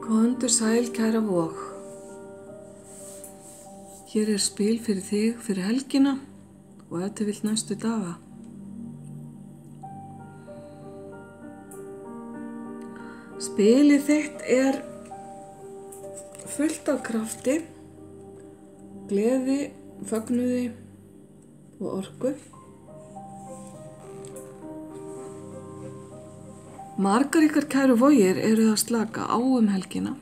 Komdu sæl, kæra Vog. Hér spil fyrir þig fyrir helgina og ef þú vilt næstu daga. Spilið þitt fullt af krafti, gleði, fögnuði og orku. Margar ykkar kæru vogir eru að slaka á helgina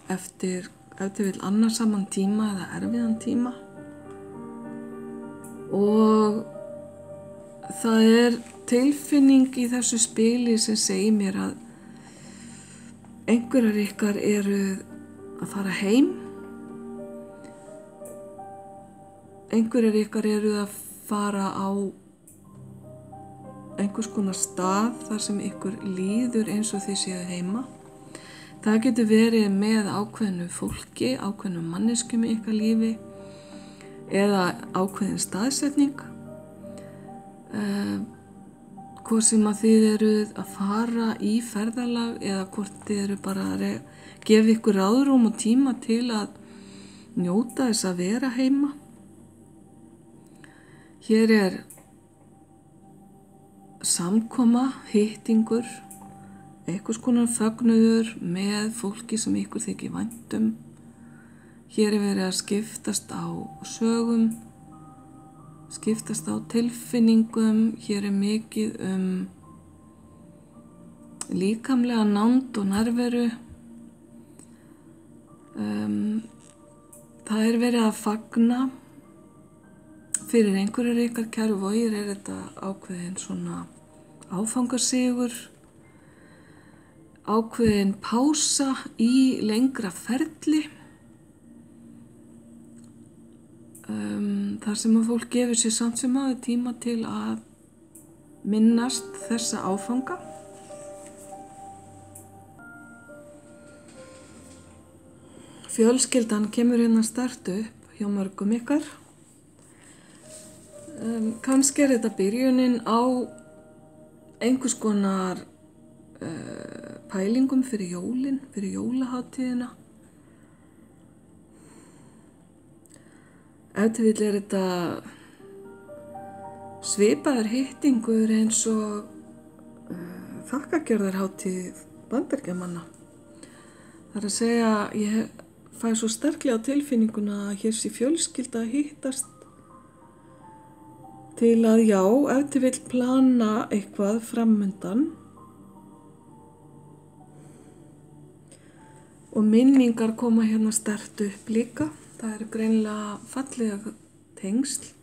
eftir ef þið vill annarsaman tíma eða erfiðan tíma og það tilfinning í þessu spili sem segir mér að einhverjar ykkar eru að fara heim, einhverjar ykkar eru að fara á einhvers konar stað þar sem ykkur líður eins og þið séu heima. Það getur verið með ákveðnu fólki, ákveðnu manneskjum í ykkar lífi eða ákveðin staðsetning. Hvort sem að þið eruð að fara í ferðalag eða hvort þið eru bara að gefa ykkur ráðrúm og tíma til að njóta þess að vera heima. Hér samkoma, hittingur, einhvers konar fögnuður með fólki sem ykkur þykir vænt um. Hér verið að skiptast á sögum, skiptast á tilfinningum. Hér mikið líkamlega nánd og nærveru. Það verið að fagna. Fyrir einhverjar ykkar kæru vogir þetta ákveðin svona áfangasigur, ákveðin pása í lengra ferli. Þar sem að fólk gefur sér samt sem áður tíma til að minnast þessa áfanga. Fjölskyldan kemur sterkt upp hjá mörgum ykkar. Kannski þetta byrjunin á einhvers konar pælingum fyrir jólin, fyrir jólahátíðina. Ef til vill þetta svipaður hittingur eins og þakkargjörðarhátíð Bandaríkjamanna. Það að segja, ég fæ svo sterklega á tilfinninguna að hér sé fjölskylda að hittast til að ef þið vill plana eitthvað framundan og minningar koma sterkt upp líka. Það greinilega fallega tengsl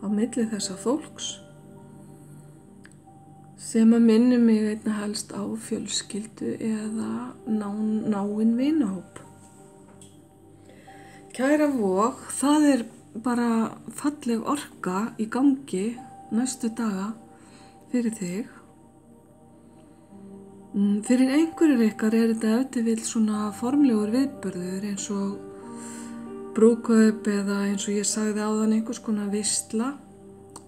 á milli þessa fólks sem að minnir mig einna helst á fjölskyldu eða náinn vinahóp. Kæra Vog, það bara falleg orka í gangi næstu daga fyrir þig. Fyrir einhverjir ykkar þetta ef þið vill svona formlegur viðburður eins og brúðkaup eða eins og ég sagði áðan einhvers konar veisla,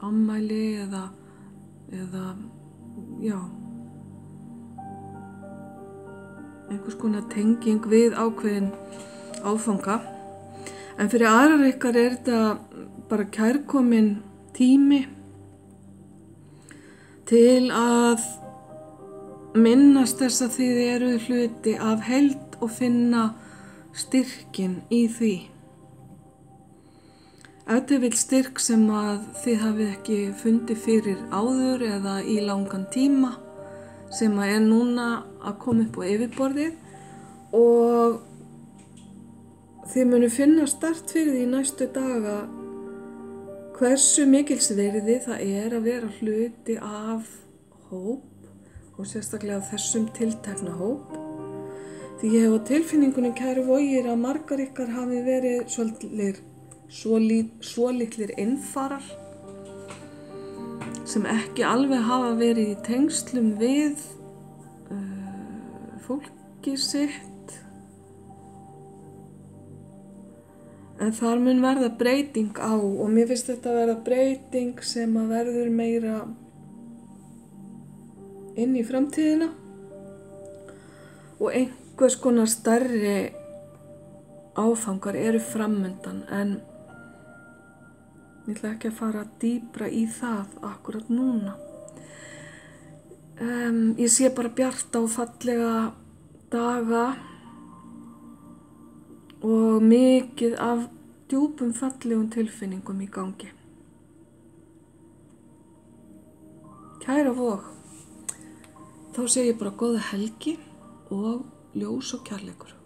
afmæli eða einhvers konar tenging við ákveðin áfanga. En fyrir aðrar ykkar þetta bara kærkominn tími til að minnast þess að þið eru hluti af heild og finna styrkin í því. Ef þið vill styrk sem að þið hafið ekki fundið fyrir áður eða í langan tíma sem að núna að koma upp á yfirborðið og þið munu finna start fyrir því næstu daga hversu mikils virði það að vera hluti af hóp og sérstaklega þessum tiltekna hóp. Því ég hef á tilfinningunni kæru vogir að margar ykkar hafi verið svolitlir innfarar sem ekki alveg hafa verið í tengslum við fólki sitt. En þar mun verða breyting á og mér finnst þetta verða breyting sem að verður meira inn í framtíðina og einhvers konar stærri áfangar eru framundan en ég ætla ekki að fara dýpra í það akkurat núna. Ég sé bara bjarta og fallega daga og mikið af djúpum fallegum tilfinningum í gangi. Kæra Vog, þá segi ég bara góða helgi og ljós og kærleikur.